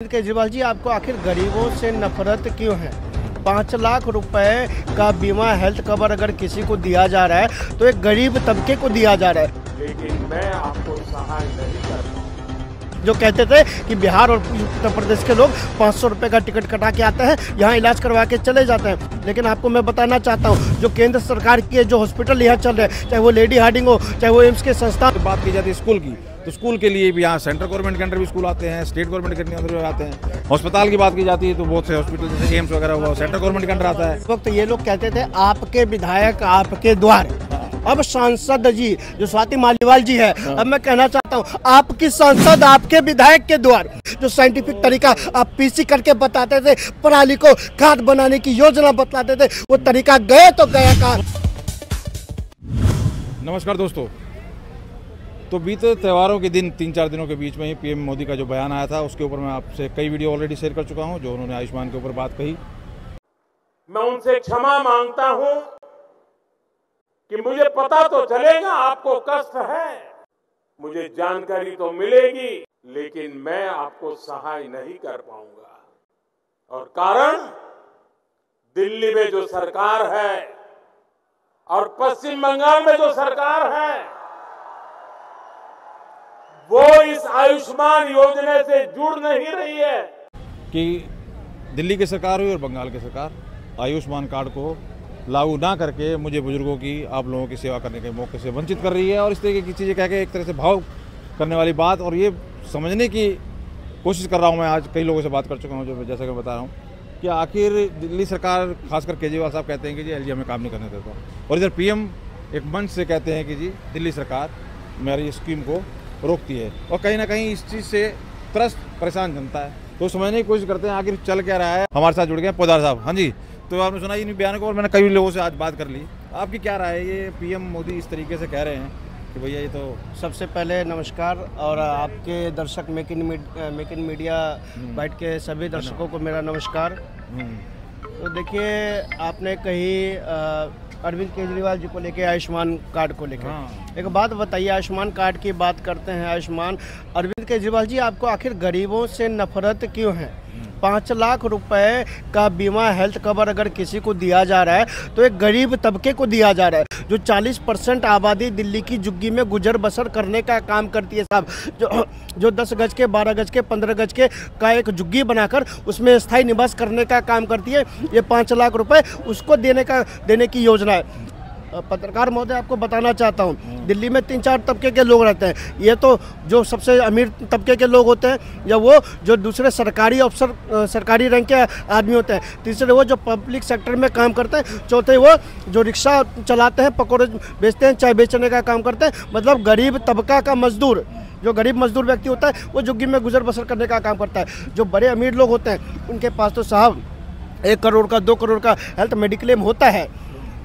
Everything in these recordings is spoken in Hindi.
केजरीवाल जी, आपको आखिर गरीबों से नफरत क्यों है? 5 लाख रुपए का बीमा हेल्थ कवर अगर किसी को दिया जा रहा है तो एक गरीब तबके को दिया जा रहा है, लेकिन मैं आपको सहाय नहीं करता। जो कहते थे कि बिहार और उत्तर प्रदेश के लोग 500 रुपए का टिकट कटा के आते हैं, यहाँ इलाज करवा के चले जाते हैं। लेकिन आपको मैं बताना चाहता हूँ, जो केंद्र सरकार के जो हॉस्पिटल यहाँ चल रहे हैं, चाहे वो लेडी हार्डिंग हो, चाहे वो एम्स के संस्थान। बात की जाती है स्कूल की, तो स्कूल के लिए भी यहाँ सेंट्रल गवर्नमेंट के अंडर भी स्कूल आते हैं, स्टेट गवर्नमेंट के अंदर भी आते हैं। अस्पताल की बात की जाती है तो बहुत से हॉस्पिटल जैसे एम्स वगैरह वो सेंट्रल गवर्नमेंट के अंडर आता है। इस वक्त ये लोग कहते थे आपके विधायक आपके द्वार, अब सांसद जी जो स्वाति मालीवाल जी है, अब मैं कहना चाहता हूँ आपकी सांसद आपके विधायक के द्वार। जो साइंटिफिक तरीका आप पीसी करके बताते थे, पराली को खाद बनाने की योजना बतलाते थे, वो तरीका गए तो गया का। नमस्कार दोस्तों, तो बीते त्योहारों के दिन 3-4 दिनों के बीच में ही पीएम मोदी का जो बयान आया था, उसके ऊपर मैं आपसे कई वीडियो ऑलरेडी शेयर कर चुका हूं, जो उन्होंने आयुष्मान के ऊपर बात कही। मैं उनसे क्षमा मांगता हूं कि मुझे पता तो चलेगा आपको कष्ट है, मुझे जानकारी तो मिलेगी, लेकिन मैं आपको सहाय नहीं कर पाऊंगा। और कारण, दिल्ली में जो सरकार है और पश्चिम बंगाल में जो सरकार है, वो इस आयुष्मान योजना से जुड़ नहीं रही है। कि दिल्ली की सरकार हुई और बंगाल की सरकार आयुष्मान कार्ड को लागू ना करके मुझे बुजुर्गों की, आप लोगों की सेवा करने के मौके से वंचित कर रही है। और इस तरीके की चीज़ें कह के एक तरह से भाव करने वाली बात, और ये समझने की कोशिश कर रहा हूँ। मैं आज कई लोगों से बात कर चुका हूँ, जो जैसा कि बता रहा हूँ कि आखिर दिल्ली सरकार, खासकर केजरीवाल साहब कहते हैं कि जी एलजी हमें काम नहीं करने देता, और इधर पीएम एक मंच से कहते हैं कि जी दिल्ली सरकार मेरी स्कीम को रोकती है। और कहीं ना कहीं इस चीज़ से त्रस्त परेशान जनता है। तो समझने की कोशिश करते हैं आखिर चल क्या रहा है। हमारे साथ जुड़ गए पोदार साहब। हाँ जी, तो आपने सुना इन बयानों को, और मैंने कई लोगों से आज बात कर ली। आपकी क्या राय है? ये पीएम मोदी इस तरीके से कह रहे हैं कि भैया ये तो। सबसे पहले नमस्कार, और आपके दर्शक मेक इन मीडिया बाइट के सभी दर्शकों को मेरा नमस्कार। तो देखिए, आपने कही अरविंद केजरीवाल जी को लेके, आयुष्मान कार्ड को लेकर। एक बात बताइए, आयुष्मान कार्ड की बात करते हैं। आयुष्मान, अरविंद केजरीवाल जी, आपको आखिर गरीबों से नफरत क्यों है? 5 लाख रुपए का बीमा हेल्थ कवर अगर किसी को दिया जा रहा है तो एक गरीब तबके को दिया जा रहा है। जो 40% आबादी दिल्ली की झुग्गी में गुजर बसर करने का काम करती है साहब, जो 10 गज के, 12 गज के, 15 गज के का एक झुग्गी बनाकर उसमें स्थायी निवास करने का काम करती है। ये 5 लाख रुपए उसको देने की योजना है। पत्रकार महोदय, आपको बताना चाहता हूँ, दिल्ली में 3-4 तबके के लोग रहते हैं। ये तो जो सबसे अमीर तबके के लोग होते हैं, या वो जो दूसरे सरकारी अफसर, सरकारी रैंक के आदमी होते हैं। तीसरे वो जो पब्लिक सेक्टर में काम करते हैं। चौथे वो जो रिक्शा चलाते हैं, पकौड़े बेचते हैं, चाय बेचने का काम करते हैं। मतलब गरीब तबका का मजदूर, जो गरीब मजदूर व्यक्ति होता है, वो झुग्गी में गुजर बसर करने का काम करता है। जो बड़े अमीर लोग होते हैं, उनके पास तो साहब 1 करोड़ का, 2 करोड़ का हेल्थ मेडिक्लेम होता है।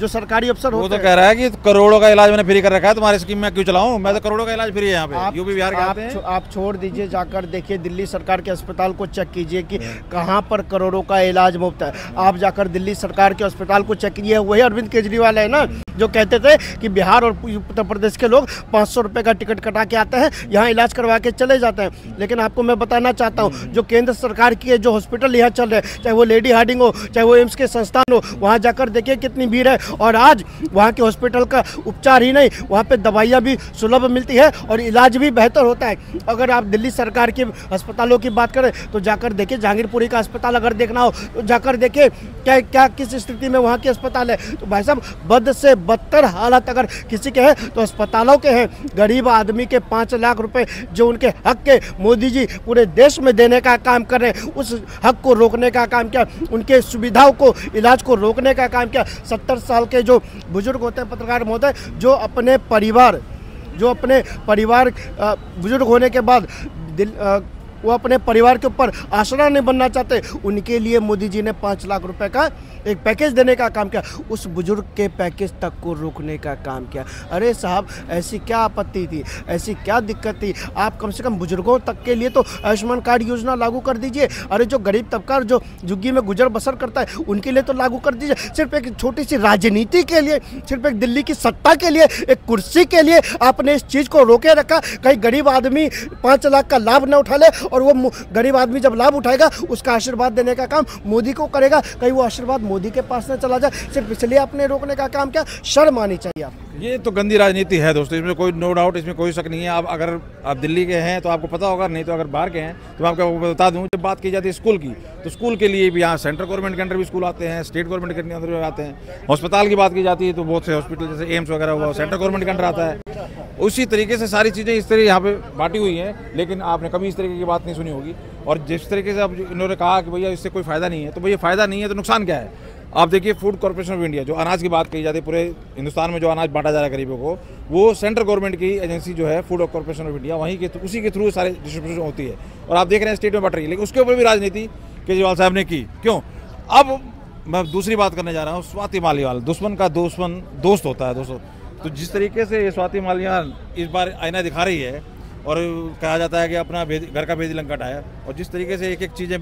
जो सरकारी अफसर वो तो कह रहा है कि करोड़ों का इलाज मैंने फ्री कर रखा है, तुम्हारी स्कीम में क्यों चलाऊं? मैं तो करोड़ों का इलाज फ्री है यहाँ पे, यूपी बिहार के आते हैं। आप छोड़ दीजिए, जाकर देखिए दिल्ली सरकार के अस्पताल को चेक कीजिए कि कहाँ पर करोड़ों का इलाज मुफ्त है। आप जाकर दिल्ली सरकार के अस्पताल को चेक कीजिए। वही अरविंद केजरीवाल है ना, जो कहते थे कि बिहार और उत्तर प्रदेश के लोग 500 रुपए का टिकट कटा के आते हैं, यहाँ इलाज करवा के चले जाते हैं। लेकिन आपको मैं बताना चाहता हूँ, जो केंद्र सरकार के जो हॉस्पिटल यहाँ चल रहे हैं, चाहे वो लेडी हार्डिंग हो, चाहे वो एम्स के संस्थान हो, वहाँ जाकर देखिए कितनी भीड़ है। और आज वहाँ के हॉस्पिटल का उपचार ही नहीं, वहाँ पे दवाइयाँ भी सुलभ मिलती है और इलाज भी बेहतर होता है। अगर आप दिल्ली सरकार के अस्पतालों की बात करें तो जाकर देखिए, जहांगीरपुरी का अस्पताल अगर देखना हो तो जाकर देखिए क्या किस स्थिति में वहाँ के अस्पताल है। तो भाई साहब, बद से बदतर हालत अगर किसी के हैं तो अस्पतालों के हैं। गरीब आदमी के 5 लाख रुपए जो उनके हक के मोदी जी पूरे देश में देने का काम कर रहे हैं, उस हक को रोकने का काम किया, उनके सुविधाओं को, इलाज को रोकने का काम किया। 70 साल के जो बुजुर्ग होते हैं, पत्रकार महोदय, जो अपने परिवार बुजुर्ग होने के बाद वो अपने परिवार के ऊपर आसरा नहीं बनना चाहते, उनके लिए मोदी जी ने 5 लाख रुपए का एक पैकेज देने का काम किया। उस बुजुर्ग के पैकेज तक को रोकने का काम किया। अरे साहब, ऐसी क्या आपत्ति थी, ऐसी क्या दिक्कत थी? आप कम से कम बुजुर्गों तक के लिए तो आयुष्मान कार्ड योजना लागू कर दीजिए। अरे जो गरीब तबका जो झुग्गी में गुजर बसर करता है, उनके लिए तो लागू कर दीजिए। सिर्फ एक छोटी सी राजनीति के लिए, सिर्फ एक दिल्ली की सत्ता के लिए, एक कुर्सी के लिए आपने इस चीज़ को रोके रखा। कहीं गरीब आदमी 5 लाख का लाभ न उठा ले और वो गरीब आदमी जब लाभ उठाएगा उसका आशीर्वाद देने का काम मोदी को करेगा। कहीं वो आशीर्वाद मोदी के पास न चला जाए, सिर्फ इसलिए अपने रोकने का काम क्या, शर्म आनी चाहिए आपको। ये तो गंदी राजनीति है दोस्तों, इसमें कोई नो डाउट, इसमें कोई शक नहीं है। आप अगर आप दिल्ली के हैं तो आपको पता होगा, नहीं तो अगर बाहर के हैं तो मैं आपको बता दूं, जब बात की जाती है स्कूल की, तो स्कूल के लिए भी यहाँ सेंट्रल गवर्नमेंट के अंडर भी स्कूल आते हैं, स्टेट गवर्नमेंट के अंदर भी आते हैं। अस्पताल की बात की जाती है तो बहुत से हॉस्पिटल जैसे एम्स वगैरह हुआ सेंट्रल गवर्नमेंट के अंडर आता है। उसी तरीके से सारी चीज़ें इस तरह यहाँ पे बांटी हुई हैं, लेकिन आपने कभी इस तरीके की बात नहीं सुनी होगी। और जिस तरीके से अब इन्होंने कहा कि भैया इससे कोई फ़ायदा नहीं है, तो भैया फ़ायदा नहीं है तो नुकसान क्या है। आप देखिए फूड कॉर्पोरेशन ऑफ इंडिया, जो अनाज की बात कही जाती है, पूरे हिंदुस्तान में जो अनाज बांटा जा रहा है गरीबों को, वो सेंट्रल गवर्नमेंट की एजेंसी जो है फूड कॉर्पोरेशन ऑफ इंडिया, वहीं के उसी के थ्रू सारे डिस्ट्रीब्यूशन होती है। और आप देख रहे हैं स्टेट में बट रही है, लेकिन उसके ऊपर भी राजनीति केजरीवाल साहब ने की। क्यों? अब मैं दूसरी बात करने जा रहा हूँ, स्वाति मालीवाल। दुश्मन का दुश्मन दोस्त होता है दोस्तों। तो जिस तरीके से ये स्वाति मालीवाल इस बार आईना दिखा रही है और कहा जाता है कि अपना घर का भेदी लंका है, और जिस तरीके से एक एक चीज़ें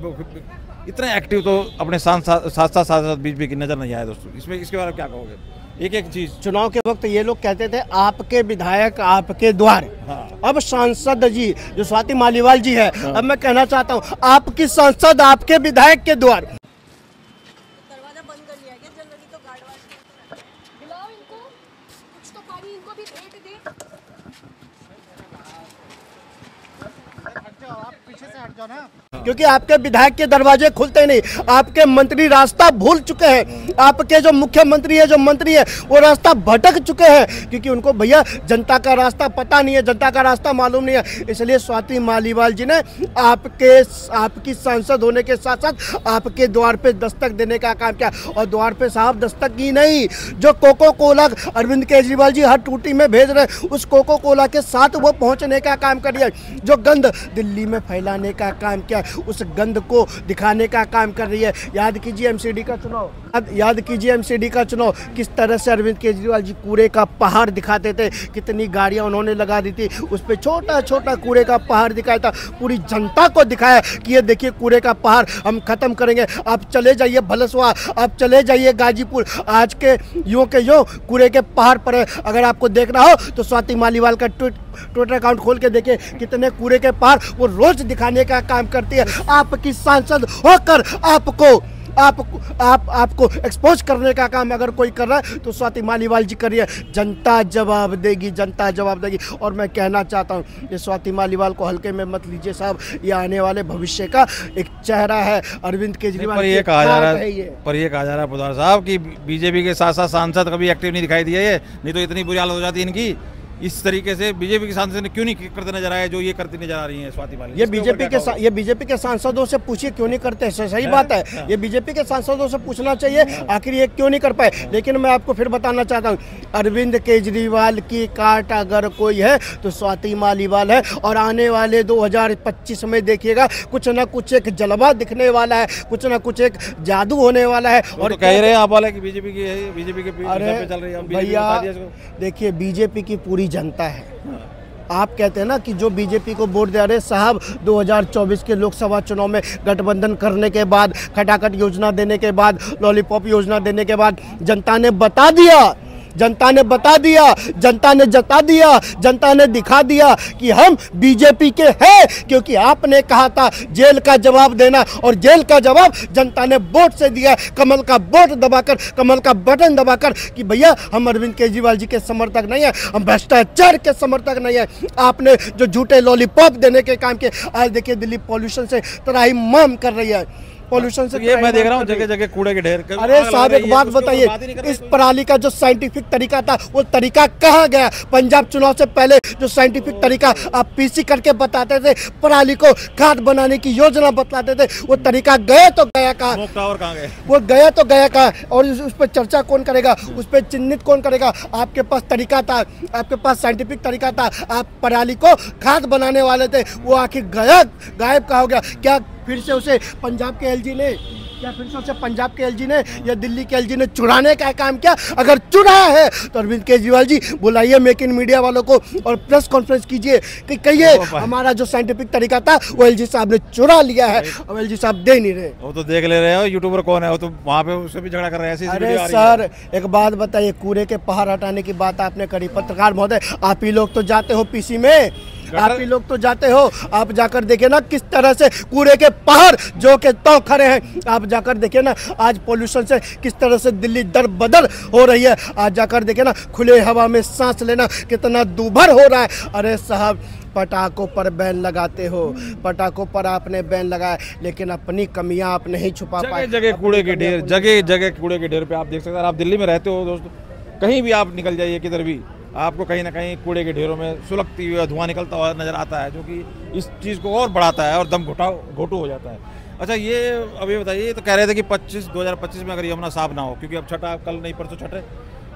इतना एक्टिव तो अपने साथ बीच की नजर नहीं आया दोस्तों। इसमें इसके बारे में क्या कहोगे? एक एक चीज, चुनाव के वक्त ये लोग कहते थे आपके विधायक आपके द्वार। हाँ। अब सांसद जी जो स्वाति मालीवाल जी है, अब मैं कहना चाहता हूँ आपकी सांसद आपके विधायक के द्वार। दरवाजा बंद कर लिया क्या? जनरली तो गार्ड वार्ड बुलाओ इनको, कुछ तो पानी इनको भी भेंट दे। आप पीछे से हट जाओ ना, क्योंकि आपके विधायक के दरवाजे खुलते नहीं। आपके मंत्री रास्ता भूल चुके हैं, आपके जो मुख्यमंत्री है, जो मंत्री है, वो रास्ता भटक चुके हैं, क्योंकि उनको भैया जनता का रास्ता पता नहीं है, जनता का रास्ता मालूम नहीं है। इसलिए स्वाति मालीवाल जी ने आपकी सांसद होने के साथ साथ आपके द्वार पे दस्तक देने का काम किया। और द्वार पे साहब दस्तक की नहीं, जो कोको कोला अरविंद केजरीवाल जी हर टूटी में भेज रहे हैं, उस कोको कोला के साथ वो पहुंचने का काम करिए। जो गंद दिल्ली में फैलाने का काम किया, उस गंद को दिखाने का काम कर रही है। याद कीजिए एमसीडी का चुनाव, याद कीजिए एमसीडी का चुनाव, किस तरह से अरविंद केजरीवाल जी कूड़े का पहाड़ दिखाते थे, कितनी गाड़ियां उन्होंने लगा दी थी, उस पर छोटा छोटा कूड़े का पहाड़ दिखाया था, पूरी जनता को दिखाया कि ये देखिए कूड़े का पहाड़ हम खत्म करेंगे। आप चले जाइए भलसवा, आप चले जाइए गाजीपुर, आज के यूं के यूं कूड़े के पहाड़ पर है। अगर आपको देखना हो तो स्वाति मालीवाल का ट्विटर अकाउंट खोल के देखिए, कितने कूड़े के पहाड़ वो रोज दिखाने का काम करती है। आपकी सांसद होकर आपको एक्सपोज करने का काम अगर कोई कर रहा है तो स्वाति मालीवाल जी करिए। जनता जवाब देगी, जनता जवाब देगी। और मैं कहना चाहता हूँ ये स्वाति मालीवाल को हल्के में मत लीजिए साहब, ये आने वाले भविष्य का एक चेहरा है अरविंद केजरीवाल। पर ये कहा जा रहा है पुदार साहब कि बीजेपी के साथ साथ सांसद कभी एक्टिव नहीं दिखाई दिए, नहीं तो इतनी बुरी हालत हो जाती है इनकी। इस तरीके से बीजेपी के सांसद ने क्यों नहीं करते नजर आए जो ये करती नजर आ रही है स्वाति मालीवाल? ये बीजेपी के सांसदों से पूछिए क्यों नहीं करते। सही बात है, ये बीजेपी के सांसदों से पूछना चाहिए आखिर ये क्यों नहीं कर पाए। लेकिन मैं आपको फिर बताना चाहता हूँ, अरविंद केजरीवाल की काट अगर कोई है तो स्वाति मालीवाल है। और आने वाले 2025 में देखिएगा कुछ ना कुछ एक जलवा दिखने वाला है, कुछ ना कुछ एक जादू होने वाला है। और कह रहे हैं आप वाले कि बीजेपी की है, बीजेपी के चल रही है। भैया देखिए बीजेपी की पूरी जनता है। आप कहते हैं ना कि जो बीजेपी को वोट दे रहे साहब, 2024 के लोकसभा चुनाव में गठबंधन करने के बाद, खटाखट योजना देने के बाद, लॉलीपॉप योजना देने के बाद जनता ने बता दिया, जनता ने बता दिया, जनता ने जता दिया, जनता ने दिखा दिया कि हम बीजेपी के हैं। क्योंकि आपने कहा था जेल का जवाब देना, और जेल का जवाब जनता ने वोट से दिया, कमल का वोट दबाकर, कमल का बटन दबाकर कि भैया हम अरविंद केजरीवाल जी के समर्थक नहीं है, हम भ्रष्टाचार के समर्थक नहीं है। आपने जो झूठे लॉलीपॉप देने के काम किए, आज देखिए दिल्ली पॉल्यूशन से त्राहिमाम कर रही है, पॉल्यूशन से ये मैं देख रहा हूँ जगह जगह कूड़े के ढेर। अरे साहब एक बात बताइए, इस पराली का जो साइंटिफिक तरीका था वो तरीका कहाँ गया? पंजाब चुनाव से पहले जो साइंटिफिक तरीका आप पीसी करके बताते थे, पराली को खाद बनाने की योजना बतलाते थे, वो तरीका गया तो गया कहाँ? वो गया तो गया कहाँ? और उस पर चर्चा कौन करेगा, उस पर चिन्हित कौन करेगा? आपके पास तरीका था, आपके पास साइंटिफिक तरीका था, आप पराली को खाद बनाने वाले थे, वो आखिर गया गायब कहाँ हो गया? क्या फिर से उसे पंजाब के एलजी ने या दिल्ली के एलजी ने चुराने का काम किया? अगर चुराया है तो अरविंद केजरीवाल जी बुलाइए मेक इन मीडिया वालों को और प्रेस कॉन्फ्रेंस कीजिए कि कहिए हमारा जो साइंटिफिक तरीका था वो एलजी साहब ने चुरा लिया है, और एलजी साहब दे नहीं रहे। वो तो देख ले रहे हो यूट्यूबर कौन है, वो तो वहाँ पे उससे भी झगड़ा कर रहे हैं। अरे सर एक बात बताइए, कूड़े के पहाड़ हटाने की बात आपने करी, पत्रकार महोदय आप ही लोग तो जाते हो पीसी में, आप ही लोग तो जाते हो, आप जाकर देखिए ना किस तरह से कूड़े के पहाड़ जो के तो खड़े हैं। आप जाकर देखिए ना आज पोल्यूशन से किस तरह से दिल्ली दर बदर हो रही है। आज जाकर देखिए ना खुले हवा में सांस लेना कितना दूभर हो रहा है। अरे साहब, पटाखों पर बैन लगाते हो, पटाखों पर आपने बैन लगाया, लेकिन अपनी कमियां आप नहीं छुपा पाए। जगह कूड़े के ढेर, जगह जगह कूड़े के ढेर पे आप देख सकते हैं। आप दिल्ली में रहते हो दोस्तों, कहीं भी आप निकल जाइए किधर भी, आपको कहीं ना कहीं कूड़े के ढेरों में सुलगती हुई धुआं निकलता हुआ नजर आता है, जो कि इस चीज़ को और बढ़ाता है और दम घोटू हो जाता है। अच्छा, ये अभी बताइए, तो कह रहे थे कि 2025 में अगर यमुना साफ ना हो, क्योंकि अब छठ कल नहीं परसों छठ है,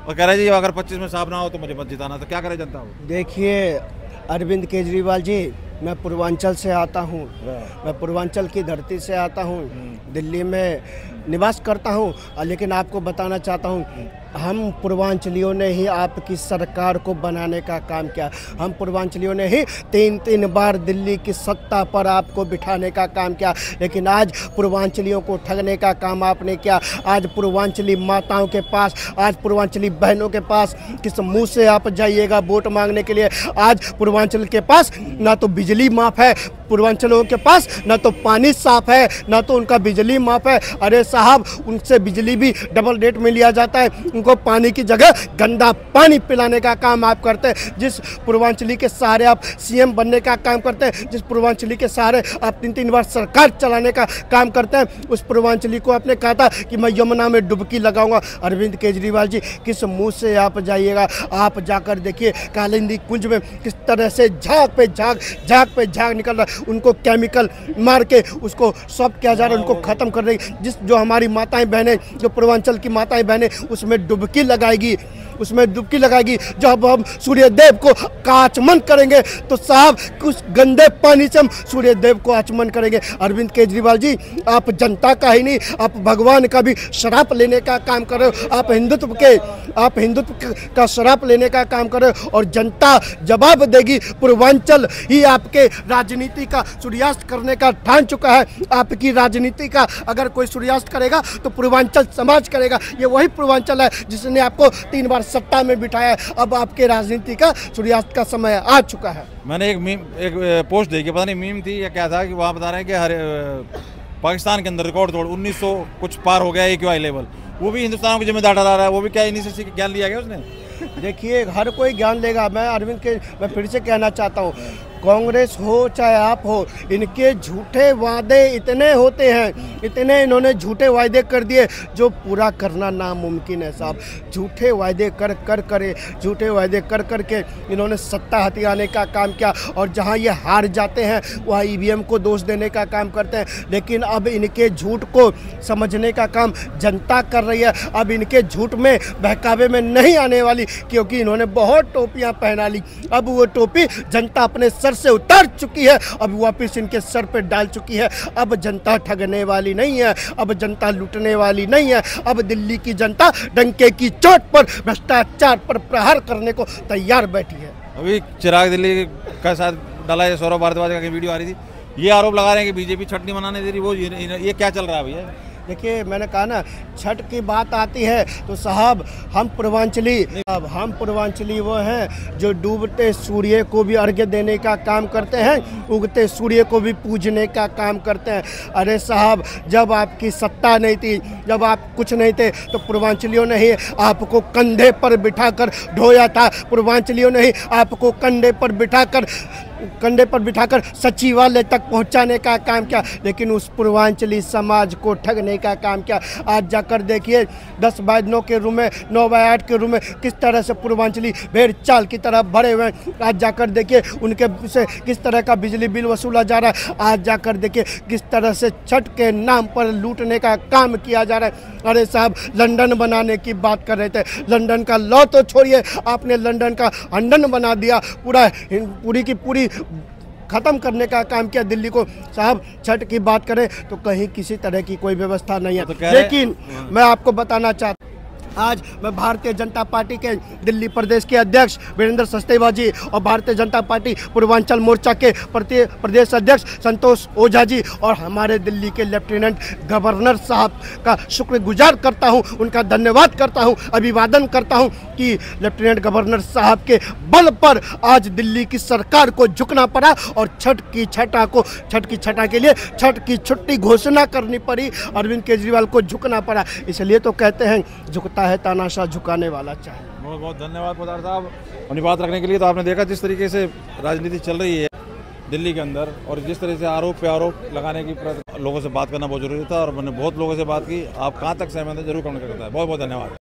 और कह रहे जी अगर 25 में साफ ना हो तो मुझे मत जिताना, तो क्या करे जनता को? देखिए अरविंद केजरीवाल जी, मैं पूर्वांचल से आता हूँ, मैं पूर्वांचल की धरती से आता हूँ, दिल्ली में निवास करता हूँ, लेकिन आपको बताना चाहता हूँ हम पूर्वांचलियों ने ही आपकी सरकार को बनाने का काम किया। हम पूर्वांचलियों ने ही 3 बार दिल्ली की सत्ता पर आपको बिठाने का काम किया, लेकिन आज पूर्वांचलियों को ठगने का काम आपने किया। आज पूर्वांचली माताओं के पास, आज पूर्वांचली बहनों के पास किस मुंह से आप जाइएगा वोट मांगने के लिए? आज पूर्वांचल के पास ना तो बिजली माफ है, पूर्वांचलों के पास ना तो पानी साफ है, ना तो उनका बिजली माफ है। अरे साहब, उनसे बिजली भी डबल रेट में लिया जाता है, उनको पानी की जगह गंदा पानी पिलाने का काम आप करते हैं। जिस पूर्वांचली के सहारे आप सीएम बनने का काम करते हैं, जिस पूर्वांचली के सहारे आप 3 बार सरकार चलाने का काम करते हैं, उस पूर्वांचली को आपने कहा था कि मैं यमुना में डुबकी लगाऊंगा। अरविंद केजरीवाल जी, किस मुंह से आप जाइएगा? आप जाकर देखिए कालिंदी कुंज में किस तरह से झाग पे झाग निकल रहा है। उनको केमिकल मार के उसको सब किया जा रहा है, उनको खत्म कर रही। जो हमारी माताएं बहनें, जो पूर्वांचल की माताएं बहनें उसमें डुबकी लगाएगी, उसमें डुबकी लगाएगी। जब हम सूर्यदेव को आचमन करेंगे तो साहब उस गंदे पानी से हम सूर्यदेव को आचमन करेंगे। अरविंद केजरीवाल जी, आप जनता का ही नहीं, आप भगवान का भी शराप लेने का काम कर रहे हो। आप हिंदुत्व का शराप लेने का काम कर रहे हो और जनता जवाब देगी। पूर्वांचल ही आपके राजनीति का सूर्यास्त करने का ठान चुका है। आपकी राजनीति का अगर कोई सूर्यास्त करेगा तो पूर्वांचल समाज करेगा। ये वही पूर्वांचल है जिसने आपको 3 बार सत्ता में बिठाया। अब आपके राजनीति का सूर्यास्त का समय आ चुका है। मैंने एक पोस्ट देखी, पता नहीं मीम थी या क्या था, कि वहाँ बता रहे हैं कि पाकिस्तान के अंदर रिकॉर्ड तोड़ 1900 कुछ पार हो गया AQI लेवल, वो भी हिंदुस्तान को जिम्मेदार ठहरा रहा है। वो भी क्या इन्हीं से ज्ञान लिया गया उसने? देखिए हर कोई ज्ञान लेगा। मैं फिर से कहना चाहता हूँ, कांग्रेस हो चाहे आप हो, इनके झूठे वादे इतने होते हैं, इतने इन्होंने झूठे वादे कर दिए जो पूरा करना नामुमकिन है साहब। झूठे वादे झूठे वादे कर के इन्होंने सत्ता हथियाने का काम किया, और जहां ये हार जाते हैं वहाँ EVM को दोष देने का काम करते हैं। लेकिन अब इनके झूठ को समझने का काम जनता कर रही है। अब इनके झूठ में बहकावे में नहीं आने वाली, क्योंकि इन्होंने बहुत टोपियाँ पहना ली। अब वो टोपी जनता अपने सर से उतार चुकी है, अब वापस इनके सर पे डाल चुकी है। अब जनता ठगने वाली नहीं है, अब जनता लूटने वाली नहीं है। अब दिल्ली की जनता डंके की चोट पर भ्रष्टाचार पर प्रहार करने को तैयार बैठी है। अभी चिराग दिल्ली का साथ डाला है, सौरभ भारद्वाज का वीडियो आ रही थी, ये आरोप लगा रहे हैं कि बीजेपी छठ नहीं मनाने दे रही। वो ये क्या चल रहा है भैया? देखिए मैंने कहा ना, छठ की बात आती है तो साहब हम पूर्वांचली वो हैं जो डूबते सूर्य को भी अर्घ्य देने का काम करते हैं, उगते सूर्य को भी पूजने का काम करते हैं। अरे साहब, जब आपकी सत्ता नहीं थी, जब आप कुछ नहीं थे, तो पूर्वांचलियों ने ही आपको कंधे पर बिठाकर ढोया था। पूर्वांचलियों ने ही आपको कंधे पर बिठाकर सचिवालय तक पहुंचाने का काम किया, लेकिन उस पूर्वांचली समाज को ठगने का काम किया। आज जाकर देखिए 10/9 के रूम में, 9/8 के रूम में किस तरह से पूर्वांचली भेड़ चाल की तरह भरे हुए हैं। आज जाकर देखिए उनके से किस तरह का बिजली बिल वसूला जा रहा है। आज जाकर देखिए किस तरह से छठ के नाम पर लूटने का काम किया जा रहा है। अरे साहब, लंदन बनाने की बात कर रहे थे, लंदन का लॉ तो छोड़िए, आपने लंदन का अंडन बना दिया। पूरी की पूरी ख़त्म करने का काम किया दिल्ली को। साहब, छठ की बात करें तो कहीं किसी तरह की कोई व्यवस्था नहीं है। लेकिन मैं आपको बताना चाहता आज मैं भारतीय जनता पार्टी के दिल्ली प्रदेश के अध्यक्ष वीरेंद्र सचदेवा जी और भारतीय जनता पार्टी पूर्वांचल मोर्चा के प्रदेश अध्यक्ष संतोष ओझा जी और हमारे दिल्ली के लेफ्टिनेंट गवर्नर साहब का शुक्रगुजार करता हूं, उनका धन्यवाद करता हूं, अभिवादन करता हूं कि लेफ्टिनेंट गवर्नर साहब के बल पर आज दिल्ली की सरकार को झुकना पड़ा और छठ की छठा के लिए छठ की छुट्टी घोषणा करनी पड़ी। अरविंद केजरीवाल को झुकना पड़ा, इसलिए तो कहते हैं झुकता है तानाशाह झुकाने वाला चाहिए। बहुत बहुत धन्यवाद पोदार साहब अपनी बात रखने के लिए। तो आपने देखा जिस तरीके से राजनीति चल रही है दिल्ली के अंदर और जिस तरह से आरोप पे आरोप लगाने की लोगों से बात करना बहुत जरूरी था और मैंने बहुत लोगों से बात की। आप कहाँ तक सहमत हैं जरूर कमेंट करता है। बहुत बहुत धन्यवाद।